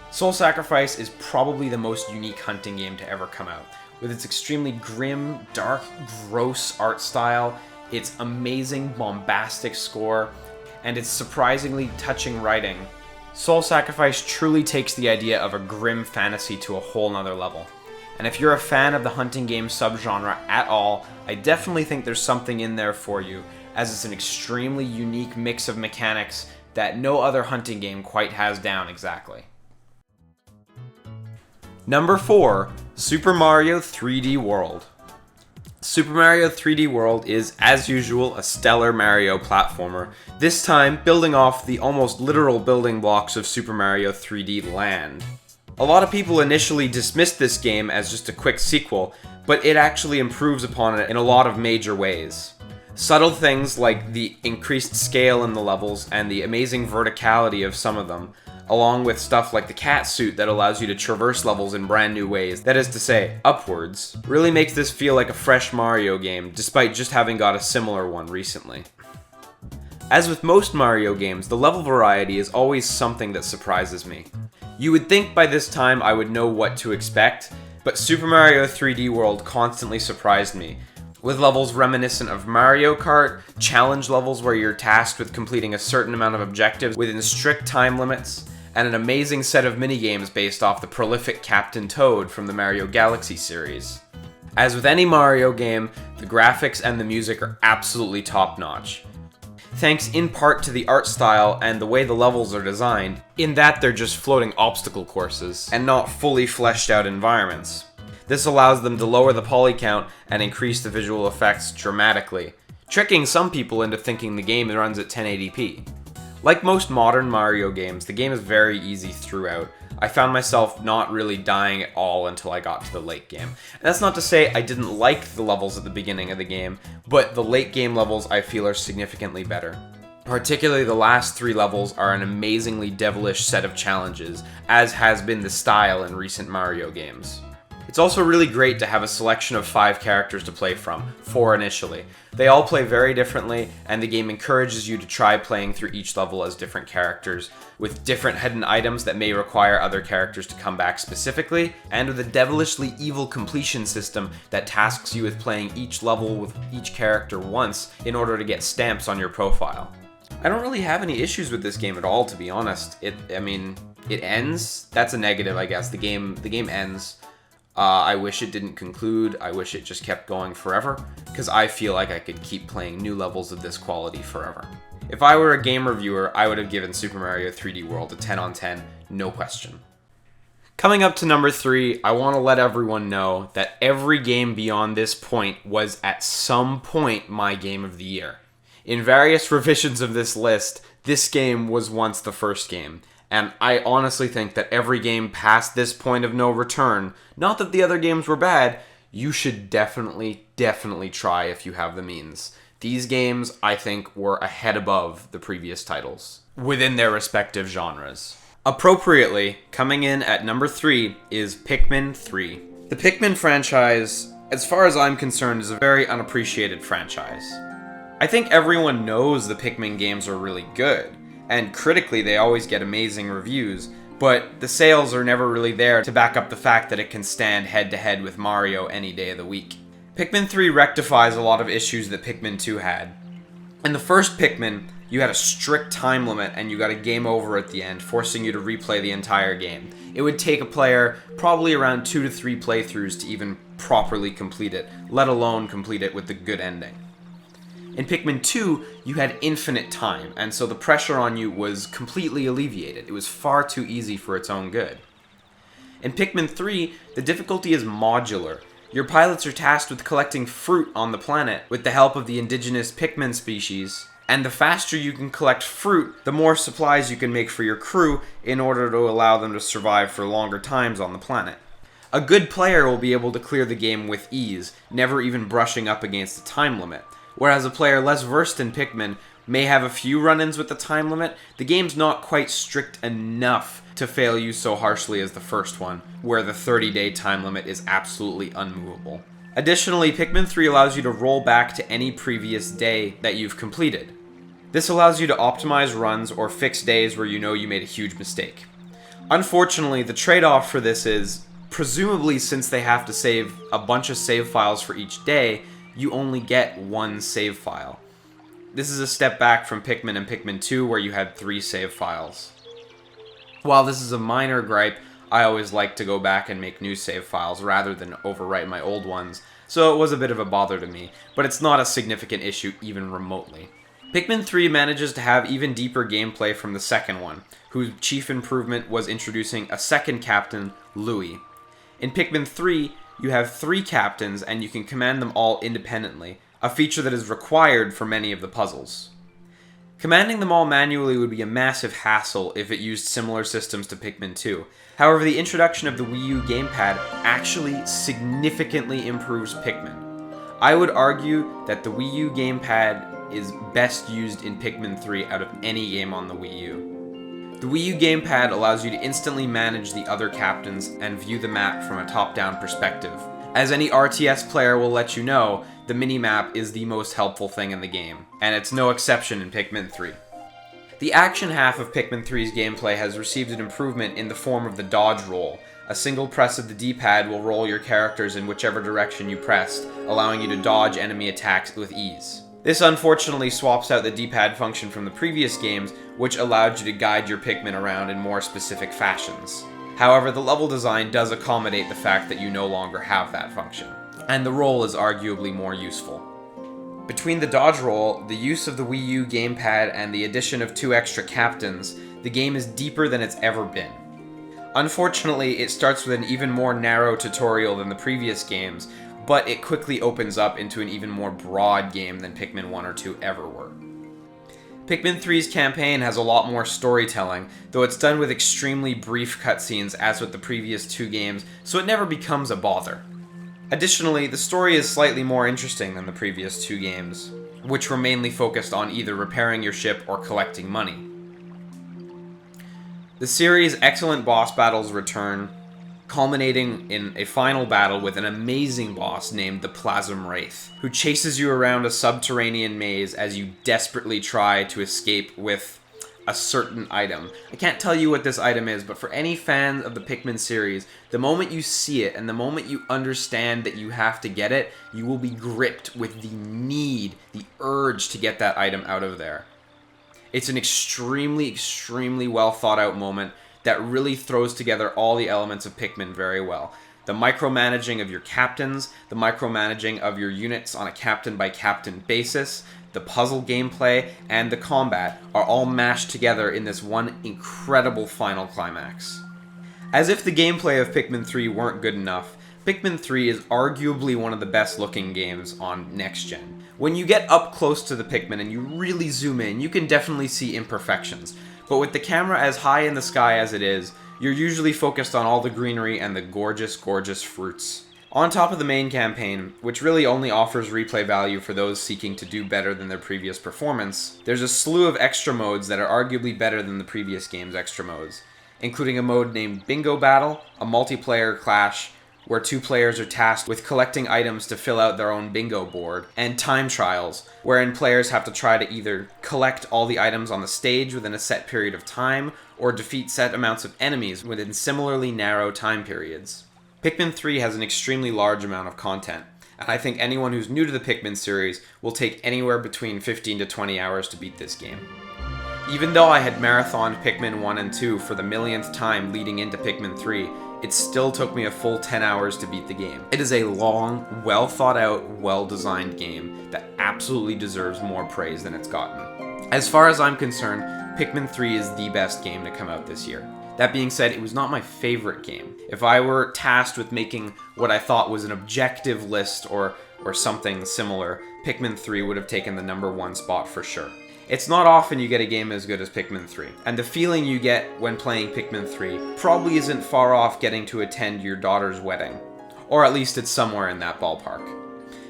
Soul Sacrifice is probably the most unique hunting game to ever come out. With its extremely grim, dark, gross art style, its amazing, bombastic score, and its surprisingly touching writing, Soul Sacrifice truly takes the idea of a grim fantasy to a whole nother level. And if you're a fan of the hunting game subgenre at all, I definitely think there's something in there for you, as it's an extremely unique mix of mechanics that no other hunting game quite has down exactly. Number 4, Super Mario 3D World. Super Mario 3D World is, as usual, a stellar Mario platformer, this time building off the almost literal building blocks of Super Mario 3D Land. A lot of people initially dismissed this game as just a quick sequel, but it actually improves upon it in a lot of major ways. Subtle things like the increased scale in the levels and the amazing verticality of some of them, along with stuff like the cat suit that allows you to traverse levels in brand new ways, that is to say, upwards, really makes this feel like a fresh Mario game, despite just having got a similar one recently. As with most Mario games, the level variety is always something that surprises me. You would think by this time I would know what to expect, but Super Mario 3D World constantly surprised me, with levels reminiscent of Mario Kart, challenge levels where you're tasked with completing a certain amount of objectives within strict time limits, and an amazing set of minigames based off the prolific Captain Toad from the Mario Galaxy series. As with any Mario game, the graphics and the music are absolutely top-notch. Thanks in part to the art style and the way the levels are designed, in that they're just floating obstacle courses, and not fully fleshed out environments. This allows them to lower the poly count and increase the visual effects dramatically, tricking some people into thinking the game runs at 1080p. Like most modern Mario games, the game is very easy throughout. I found myself not really dying at all until I got to the late game. And that's not to say I didn't like the levels at the beginning of the game, but the late game levels I feel are significantly better. Particularly the last 3 levels are an amazingly devilish set of challenges, as has been the style in recent Mario games. It's also really great to have a selection of 5 characters to play from, 4 initially. They all play very differently, and the game encourages you to try playing through each level as different characters, with different hidden items that may require other characters to come back specifically, and with a devilishly evil completion system that tasks you with playing each level with each character once in order to get stamps on your profile. I don't really have any issues with this game at all, to be honest. It ends. That's a negative, I guess. The game ends. I wish it didn't conclude. I wish it just kept going forever, because I feel like I could keep playing new levels of this quality forever. If I were a game reviewer, I would have given Super Mario 3D World a 10 on 10, no question. Coming up to number 3, I want to let everyone know that every game beyond this point was at some point my game of the year. In various revisions of this list, this game was once the first game. And I honestly think that every game past this point of no return, not that the other games were bad, you should definitely try if you have the means. These games, I think, were a head above the previous titles, within their respective genres. Appropriately, coming in at number 3 is Pikmin 3. The Pikmin franchise, as far as I'm concerned, is a very unappreciated franchise. I think everyone knows the Pikmin games are really good, and critically they always get amazing reviews, but the sales are never really there to back up the fact that it can stand head-to-head with Mario any day of the week. Pikmin 3 rectifies a lot of issues that Pikmin 2 had. In the first Pikmin, you had a strict time limit and you got a game over at the end, forcing you to replay the entire game. It would take a player probably around 2 to 3 playthroughs to even properly complete it, let alone complete it with the good ending. In Pikmin 2, you had infinite time, and so the pressure on you was completely alleviated. It was far too easy for its own good. In Pikmin 3, the difficulty is modular. Your pilots are tasked with collecting fruit on the planet with the help of the indigenous Pikmin species, and the faster you can collect fruit, the more supplies you can make for your crew in order to allow them to survive for longer times on the planet. A good player will be able to clear the game with ease, never even brushing up against the time limit. Whereas a player less versed in Pikmin may have a few run-ins with the time limit, the game's not quite strict enough to fail you so harshly as the first one, where the 30-day time limit is absolutely unmovable. Additionally, Pikmin 3 allows you to roll back to any previous day that you've completed. This allows you to optimize runs or fix days where you know you made a huge mistake. Unfortunately, the trade-off for this is, presumably since they have to save a bunch of save files for each day, you only get 1 save file. This is a step back from Pikmin and Pikmin 2 where you had 3 save files. While this is a minor gripe, I always like to go back and make new save files rather than overwrite my old ones, so it was a bit of a bother to me, but it's not a significant issue even remotely. Pikmin 3 manages to have even deeper gameplay from the second one, whose chief improvement was introducing a second captain, Louis. In Pikmin 3, you have 3 captains and you can command them all independently, a feature that is required for many of the puzzles. Commanding them all manually would be a massive hassle if it used similar systems to Pikmin 2. However, the introduction of the Wii U gamepad actually significantly improves Pikmin. I would argue that the Wii U gamepad is best used in Pikmin 3 out of any game on the Wii U. The Wii U gamepad allows you to instantly manage the other captains and view the map from a top-down perspective. As any RTS player will let you know, the minimap is the most helpful thing in the game, and it's no exception in Pikmin 3. The action half of Pikmin 3's gameplay has received an improvement in the form of the dodge roll. A single press of the D-pad will roll your characters in whichever direction you pressed, allowing you to dodge enemy attacks with ease. This unfortunately swaps out the D-pad function from the previous games, which allowed you to guide your Pikmin around in more specific fashions. However, the level design does accommodate the fact that you no longer have that function, and the roll is arguably more useful. Between the dodge roll, the use of the Wii U gamepad, and the addition of 2 extra captains, the game is deeper than it's ever been. Unfortunately, it starts with an even more narrow tutorial than the previous games, but it quickly opens up into an even more broad game than Pikmin 1 or 2 ever were. Pikmin 3's campaign has a lot more storytelling, though it's done with extremely brief cutscenes as with the previous 2 games, so it never becomes a bother. Additionally, the story is slightly more interesting than the previous 2 games, which were mainly focused on either repairing your ship or collecting money. The series' excellent boss battles return, culminating in a final battle with an amazing boss named the Plasm Wraith, who chases you around a subterranean maze as you desperately try to escape with a certain item. I can't tell you what this item is, but for any fan of the Pikmin series, the moment you see it and the moment you understand that you have to get it, you will be gripped with the need, the urge to get that item out of there. It's an extremely, extremely well thought out moment that really throws together all the elements of Pikmin very well. The micromanaging of your captains, the micromanaging of your units on a captain-by-captain basis, the puzzle gameplay, and the combat are all mashed together in this one incredible final climax. As if the gameplay of Pikmin 3 weren't good enough, Pikmin 3 is arguably one of the best looking games on next gen. When you get up close to the Pikmin and you really zoom in, you can definitely see imperfections, but with the camera as high in the sky as it is, you're usually focused on all the greenery and the gorgeous, gorgeous fruits. On top of the main campaign, which really only offers replay value for those seeking to do better than their previous performance, there's a slew of extra modes that are arguably better than the previous game's extra modes, including a mode named Bingo Battle, a multiplayer clash where two players are tasked with collecting items to fill out their own bingo board, and Time Trials, wherein players have to try to either collect all the items on the stage within a set period of time, or defeat set amounts of enemies within similarly narrow time periods. Pikmin 3 has an extremely large amount of content, and I think anyone who's new to the Pikmin series will take anywhere between 15 to 20 hours to beat this game. Even though I had marathoned Pikmin 1 and 2 for the millionth time leading into Pikmin 3, it still took me a full 10 hours to beat the game. It is a long, well thought out, well designed game that absolutely deserves more praise than it's gotten. As far as I'm concerned, Pikmin 3 is the best game to come out this year. That being said, it was not my favorite game. If I were tasked with making what I thought was an objective list or something similar, Pikmin 3 would have taken the number one spot for sure. It's not often you get a game as good as Pikmin 3, and the feeling you get when playing Pikmin 3 probably isn't far off getting to attend your daughter's wedding. Or at least it's somewhere in that ballpark.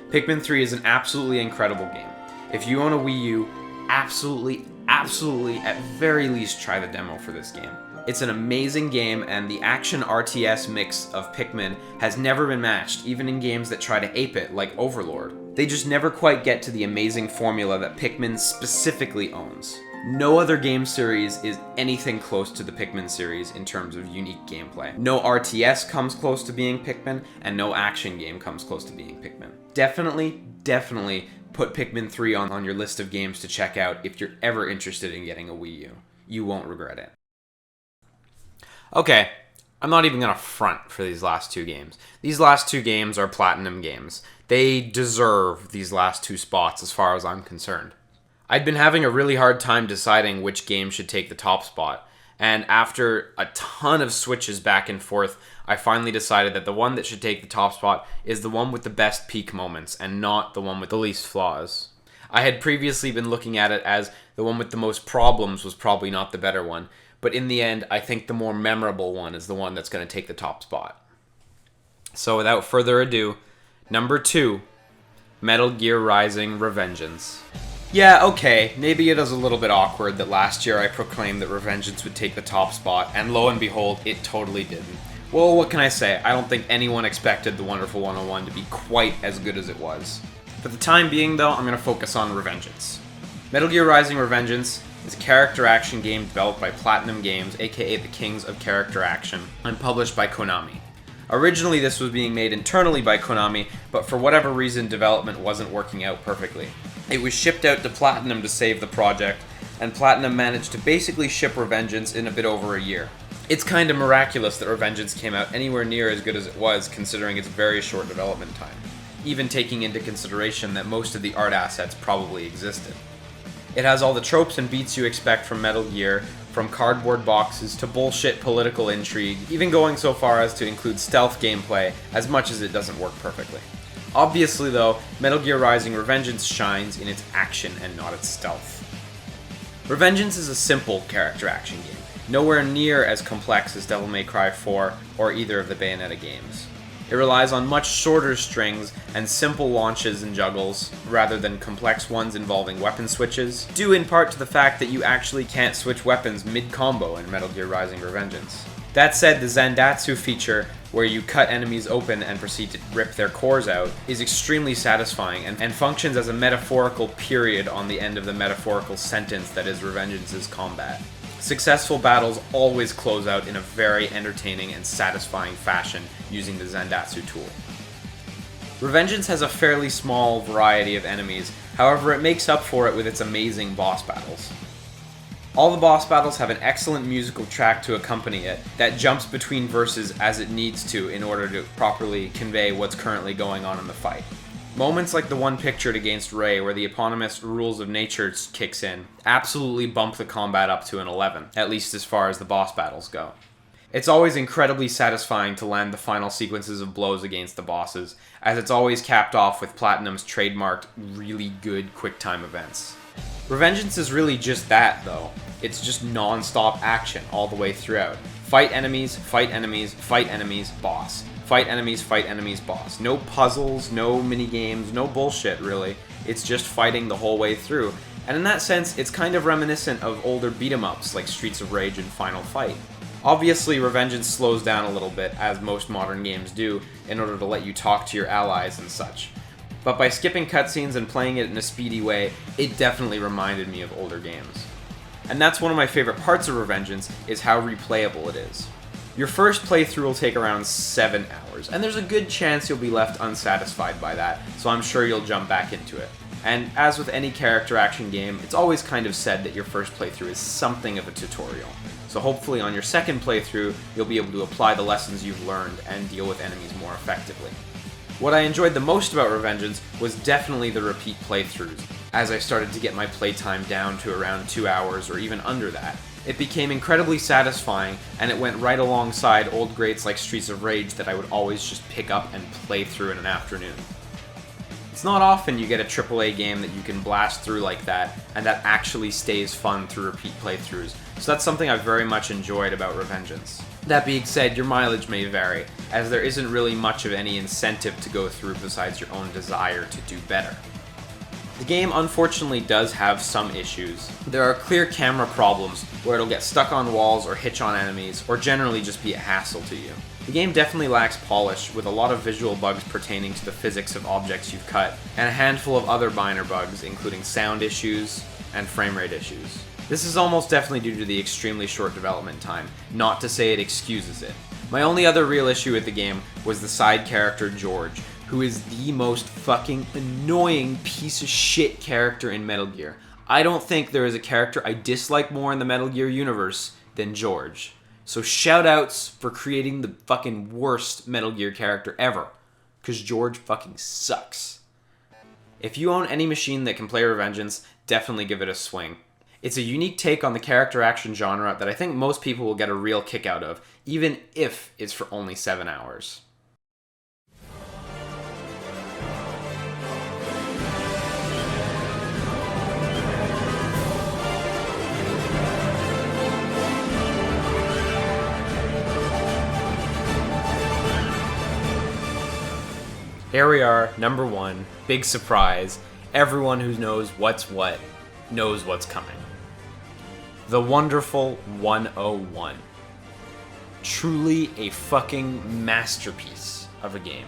Pikmin 3 is an absolutely incredible game. If you own a Wii U, absolutely, at very least try the demo for this game. It's an amazing game, and the action RTS mix of Pikmin has never been matched, even in games that try to ape it, like Overlord. They just never quite get to the amazing formula that Pikmin specifically owns. No other game series is anything close to the Pikmin series in terms of unique gameplay. No RTS comes close to being Pikmin, and no action game comes close to being Pikmin. Definitely put Pikmin 3 on your list of games to check out if you're ever interested in getting a Wii U. You won't regret it. Okay, I'm not even gonna front for these last two games. These last two games are Platinum games. They deserve these last two spots as far as I'm concerned. I'd been having a really hard time deciding which game should take the top spot, and after a ton of switches back and forth, I finally decided that the one that should take the top spot is the one with the best peak moments, and not the one with the least flaws. I had previously been looking at it as the one with the most problems was probably not the better one, but in the end, I think the more memorable one is the one that's going to take the top spot. So without further ado, number 2, Metal Gear Rising: Revengeance. Yeah, okay, maybe it is a little bit awkward that last year I proclaimed that Revengeance would take the top spot, and lo and behold, it totally didn't. Well, what can I say? I don't think anyone expected the Wonderful 101 to be quite as good as it was. For the time being, though, I'm going to focus on Revengeance. Metal Gear Rising: Revengeance is a character action game developed by Platinum Games, aka the Kings of Character Action, and published by Konami. Originally, this was being made internally by Konami, but for whatever reason, development wasn't working out perfectly. It was shipped out to Platinum to save the project, and Platinum managed to basically ship Revengeance in a bit over a year. It's kind of miraculous that Revengeance came out anywhere near as good as it was, considering its very short development time, even taking into consideration that most of the art assets probably existed. It has all the tropes and beats you expect from Metal Gear, from cardboard boxes to bullshit political intrigue, even going so far as to include stealth gameplay, as much as it doesn't work perfectly. Obviously though, Metal Gear Rising: Revengeance shines in its action and not its stealth. Revengeance is a simple character action game, nowhere near as complex as Devil May Cry 4 or either of the Bayonetta games. It relies on much shorter strings and simple launches and juggles, rather than complex ones involving weapon switches, due in part to the fact that you actually can't switch weapons mid-combo in Metal Gear Rising: Revengeance. That said, the Zandatsu feature, where you cut enemies open and proceed to rip their cores out, is extremely satisfying and functions as a metaphorical period on the end of the metaphorical sentence that is Revengeance's combat. Successful battles always close out in a very entertaining and satisfying fashion using the Zandatsu tool. Revengeance has a fairly small variety of enemies, however it makes up for it with its amazing boss battles. All the boss battles have an excellent musical track to accompany it that jumps between verses as it needs to in order to properly convey what's currently going on in the fight. Moments like the one pictured against Ray where the eponymous Rules of Nature kicks in absolutely bump the combat up to an 11, at least as far as the boss battles go. It's always incredibly satisfying to land the final sequences of blows against the bosses, as it's always capped off with Platinum's trademarked really good QuickTime events. Revengeance is really just that, though. It's just non-stop action all the way throughout. Fight enemies, fight enemies, fight enemies, boss. Fight enemies, boss. No puzzles, no minigames, no bullshit, really. It's just fighting the whole way through. And in that sense, it's kind of reminiscent of older beat-em-ups like Streets of Rage and Final Fight. Obviously, Revengeance slows down a little bit, as most modern games do, in order to let you talk to your allies and such. But by skipping cutscenes and playing it in a speedy way, it definitely reminded me of older games. And that's one of my favorite parts of Revengeance, is how replayable it is. Your first playthrough will take around 7 hours, and there's a good chance you'll be left unsatisfied by that, so I'm sure you'll jump back into it. And as with any character action game, it's always kind of said that your first playthrough is something of a tutorial. So hopefully on your second playthrough, you'll be able to apply the lessons you've learned and deal with enemies more effectively. What I enjoyed the most about Revengeance was definitely the repeat playthroughs, as I started to get my playtime down to around 2 hours or even under that. It became incredibly satisfying, and it went right alongside old greats like Streets of Rage that I would always just pick up and play through in an afternoon. It's not often you get a AAA game that you can blast through like that, and that actually stays fun through repeat playthroughs, so that's something I've very much enjoyed about Revengeance. That being said, your mileage may vary, as there isn't really much of any incentive to go through besides your own desire to do better. The game unfortunately does have some issues. There are clear camera problems where it'll get stuck on walls or hitch on enemies, or generally just be a hassle to you. The game definitely lacks polish, with a lot of visual bugs pertaining to the physics of objects you've cut, and a handful of other minor bugs, including sound issues and frame rate issues. This is almost definitely due to the extremely short development time, not to say it excuses it. My only other real issue with the game was the side character George, who is the most fucking annoying piece of shit character in Metal Gear. I don't think there is a character I dislike more in the Metal Gear universe than George. So shoutouts for creating the fucking worst Metal Gear character ever, because George fucking sucks. If you own any machine that can play Revengeance, definitely give it a swing. It's a unique take on the character action genre that I think most people will get a real kick out of, even if it's for only 7 hours. Here we are, number 1, big surprise. Everyone who knows what's what knows what's coming. The Wonderful 101. Truly a fucking masterpiece of a game.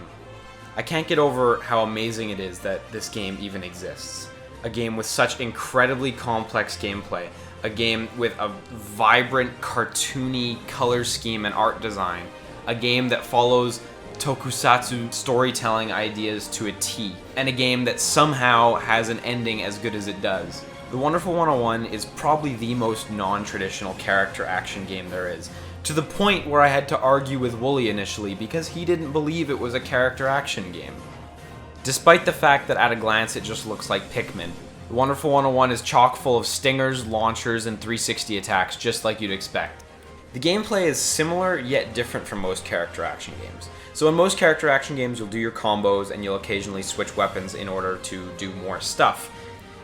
I can't get over how amazing it is that this game even exists. A game with such incredibly complex gameplay. A game with a vibrant, cartoony color scheme and art design. A game that follows tokusatsu storytelling ideas to a T, and a game that somehow has an ending as good as it does. The Wonderful 101 is probably the most non-traditional character action game there is, to the point where I had to argue with Wooly initially because he didn't believe it was a character action game. Despite the fact that at a glance it just looks like Pikmin, The Wonderful 101 is chock full of stingers, launchers, and 360 attacks just like you'd expect. The gameplay is similar yet different from most character action games. So in most character action games, you'll do your combos and you'll occasionally switch weapons in order to do more stuff.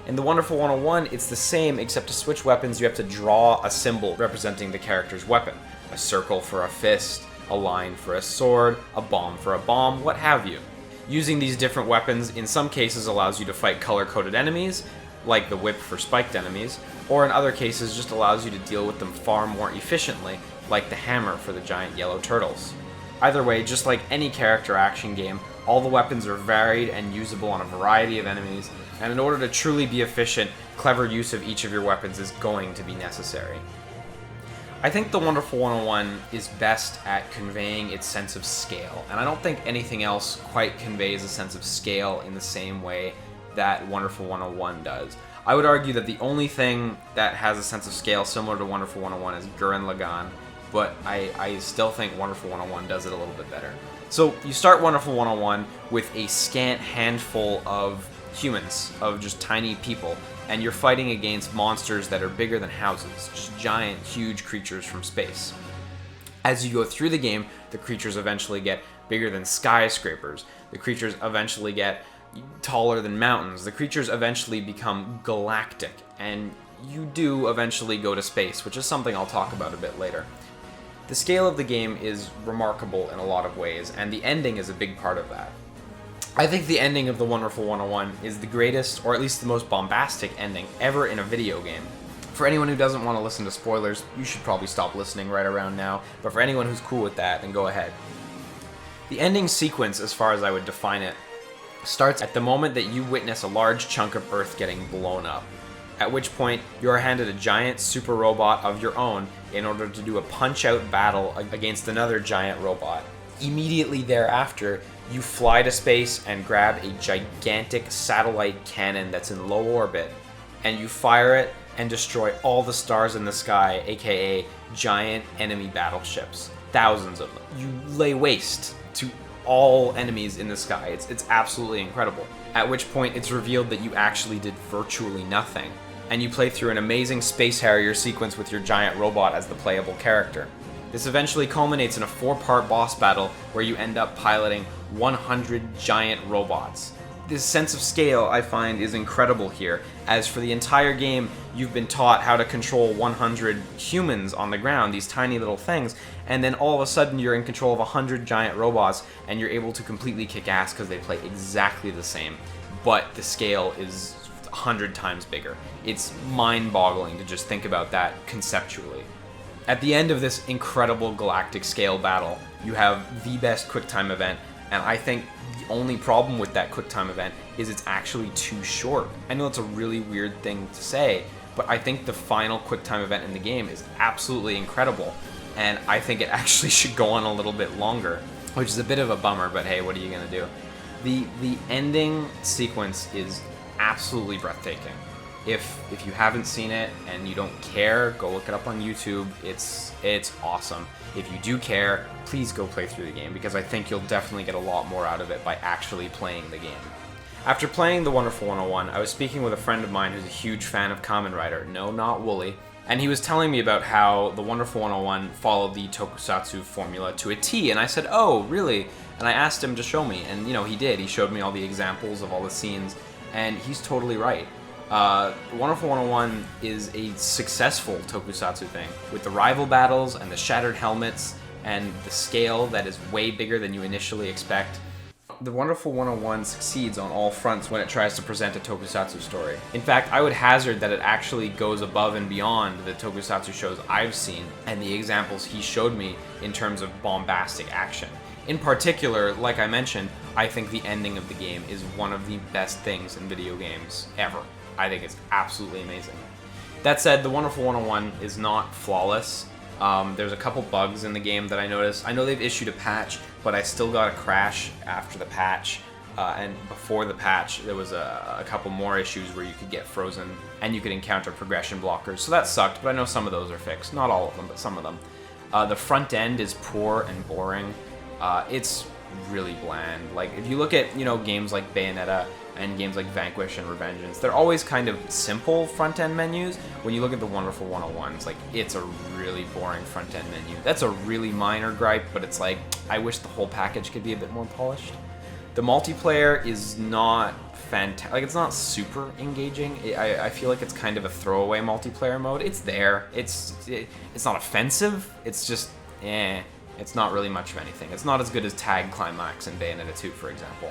In The Wonderful 101, it's the same, except to switch weapons you have to draw a symbol representing the character's weapon. A circle for a fist, a line for a sword, a bomb for a bomb, what have you. Using these different weapons in some cases allows you to fight color-coded enemies, like the whip for spiked enemies, or in other cases just allows you to deal with them far more efficiently, like the hammer for the giant yellow turtles. Either way, just like any character action game, all the weapons are varied and usable on a variety of enemies, and in order to truly be efficient, clever use of each of your weapons is going to be necessary. I think the Wonderful 101 is best at conveying its sense of scale, and I don't think anything else quite conveys a sense of scale in the same way that Wonderful 101 does. I would argue that the only thing that has a sense of scale similar to Wonderful 101 is Gurren Lagann, but I still think Wonderful 101 does it a little bit better. So you start Wonderful 101 with a scant handful of humans, of just tiny people, and you're fighting against monsters that are bigger than houses, just giant, huge creatures from space. As you go through the game, the creatures eventually get bigger than skyscrapers. The creatures eventually get taller than mountains. The creatures eventually become galactic, and you do eventually go to space, which is something I'll talk about a bit later. The scale of the game is remarkable in a lot of ways, and the ending is a big part of that. I think the ending of the Wonderful 101 is the greatest, or at least the most bombastic ending ever in a video game. For anyone who doesn't want to listen to spoilers, you should probably stop listening right around now, but for anyone who's cool with that, then go ahead. The ending sequence, as far as I would define it, starts at the moment that you witness a large chunk of Earth getting blown up, at which point you are handed a giant super robot of your own in order to do a punch-out battle against another giant robot. Immediately thereafter, you fly to space and grab a gigantic satellite cannon that's in low orbit, and you fire it and destroy all the stars in the sky, aka giant enemy battleships. Thousands of them. You lay waste to all enemies in the sky. It's absolutely incredible. At which point it's revealed that you actually did virtually nothing, and you play through an amazing Space Harrier sequence with your giant robot as the playable character. This eventually culminates in a 4-part boss battle where you end up piloting 100 giant robots. This sense of scale, I find, is incredible here, as for the entire game, you've been taught how to control 100 humans on the ground, these tiny little things, and then all of a sudden you're in control of 100 giant robots, and you're able to completely kick ass because they play exactly the same, but the scale is 100 times bigger. It's mind-boggling to just think about that conceptually. At the end of this incredible galactic scale battle, you have the best QuickTime event, and I think the only problem with that QuickTime event is it's actually too short. I know it's a really weird thing to say, but I think the final QuickTime event in the game is absolutely incredible, and I think it actually should go on a little bit longer, which is a bit of a bummer, but hey, what are you gonna do? The ending sequence is absolutely breathtaking. If you haven't seen it and you don't care, go look it up on YouTube. It's awesome. If you do care, please go play through the game, because I think you'll definitely get a lot more out of it by actually playing the game. After playing the Wonderful 101, I was speaking with a friend of mine who's a huge fan of Kamen Rider, no, not Wooly, and he was telling me about how the Wonderful 101 followed the tokusatsu formula to a T, and I said, oh, really? And I asked him to show me, and he did. He showed me all the examples of all the scenes, and he's totally right. Wonderful 101 is a successful tokusatsu thing, with the rival battles and the shattered helmets and the scale that is way bigger than you initially expect. The Wonderful 101 succeeds on all fronts when it tries to present a tokusatsu story. In fact, I would hazard that it actually goes above and beyond the tokusatsu shows I've seen and the examples he showed me in terms of bombastic action. In particular, like I mentioned, I think the ending of the game is one of the best things in video games ever. I think it's absolutely amazing. That said, the Wonderful 101 is not flawless. There's a couple bugs in the game that I noticed. I know they've issued a patch, but I still got a crash after the patch. And before the patch, there was a couple more issues where you could get frozen and you could encounter progression blockers. So that sucked, but I know some of those are fixed. Not all of them, but some of them. The front end is poor and boring. It's really bland. Like, if you look at, games like Bayonetta and games like Vanquish and Revengeance, they're always kind of simple front-end menus. When you look at the Wonderful 101s, it's a really boring front-end menu. That's a really minor gripe, but it's like, I wish the whole package could be a bit more polished. The multiplayer is not fantastic. It's not super engaging. I feel like it's kind of a throwaway multiplayer mode. It's there. It's not offensive. It's just, it's not really much of anything. It's not as good as Tag Climax and Bayonetta 2, for example.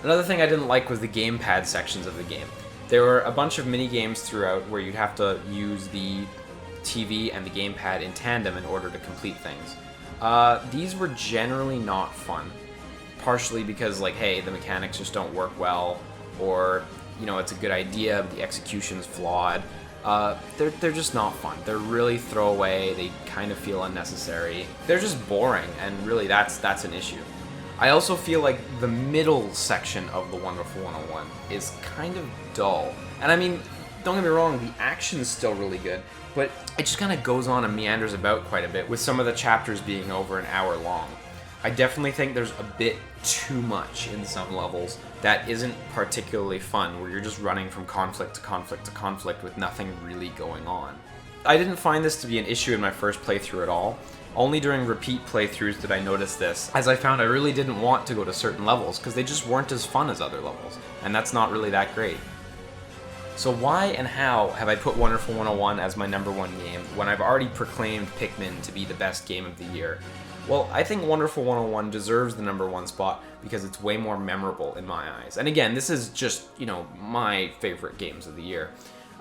Another thing I didn't like was the gamepad sections of the game. There were a bunch of mini-games throughout where you'd have to use the TV and the gamepad in tandem in order to complete things. These were generally not fun, partially because, like, hey, the mechanics just don't work well, or, you know, it's a good idea, but the execution's flawed. They're just not fun. They're really throwaway. They kind of feel unnecessary. They're just boring, and really that's an issue. I also feel like the middle section of the Wonderful 101 is kind of dull. And I mean, don't get me wrong, the action's still really good, but it just kind of goes on and meanders about quite a bit, with some of the chapters being over an hour long. I definitely think there's a bit too much in some levels that isn't particularly fun, where you're just running from conflict to conflict to conflict with nothing really going on. I didn't find this to be an issue in my first playthrough at all. Only during repeat playthroughs did I notice this, as I found I really didn't want to go to certain levels because they just weren't as fun as other levels, and that's not really that great. So why and how have I put Wonderful 101 as my number one game when I've already proclaimed Pikmin to be the best game of the year? Well, I think Wonderful 101 deserves the number one spot because it's way more memorable in my eyes. And again, this is just, you know, my favorite games of the year.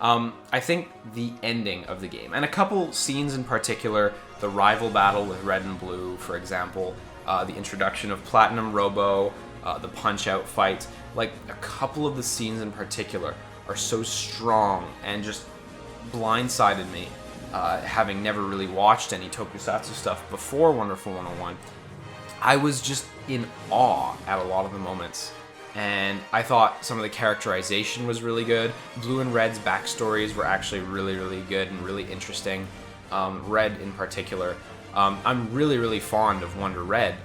I think the ending of the game, and a couple scenes in particular, the rival battle with Red and Blue, for example, the introduction of Platinum Robo, the Punch-Out fight, like a couple of the scenes in particular are so strong and just blindsided me, having never really watched any tokusatsu stuff before Wonderful 101. I was just in awe at a lot of the moments. And I thought some of the characterization was really good. Blue and Red's backstories were actually really, really good and really interesting. Red in particular. I'm really, really fond of Wonder Red.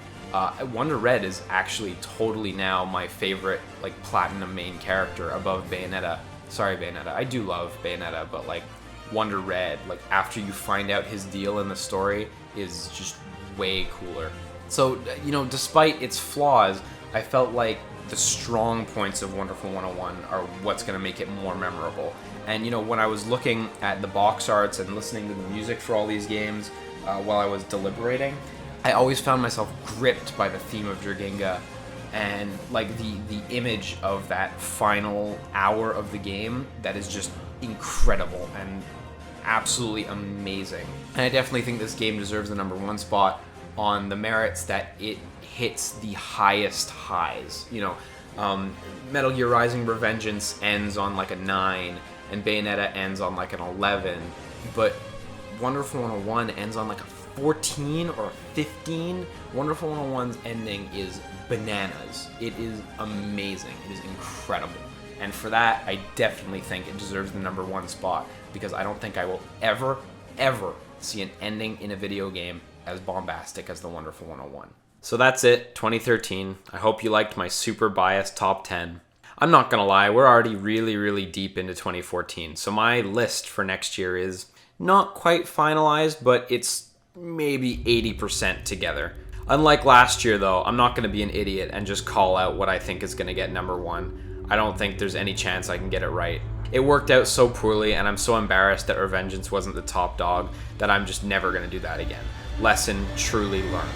Wonder Red is actually totally now my favorite, like, platinum main character above Bayonetta. Sorry, Bayonetta. I do love Bayonetta, but, like, Wonder Red, like, after you find out his deal in the story, is just way cooler. So, you know, despite its flaws, I felt like the strong points of Wonderful 101 are what's going to make it more memorable. And, you know, when I was looking at the box arts and listening to the music for all these games while I was deliberating, I always found myself gripped by the theme of Jurgenga and, like, the image of that final hour of the game that is just incredible and absolutely amazing. And I definitely think this game deserves the number one spot on the merits that it hits the highest highs. You know, Metal Gear Rising Revengeance ends on like a 9, and Bayonetta ends on like an 11, but Wonderful 101 ends on like a 14 or a 15. Wonderful 101's ending is bananas. It is amazing. It is incredible. And for that, I definitely think it deserves the number one spot, because I don't think I will ever see an ending in a video game as bombastic as the Wonderful 101. So that's it, 2013. I hope you liked my super biased top 10. I'm not gonna lie, we're already really deep into 2014, so my list for next year is not quite finalized, but it's maybe 80% together. Unlike last year though, I'm not gonna be an idiot and just call out what I think is gonna get number one. I don't think there's any chance I can get it right. It worked out so poorly, and I'm so embarrassed that Revengeance wasn't the top dog that I'm just never gonna do that again. Lesson truly learned.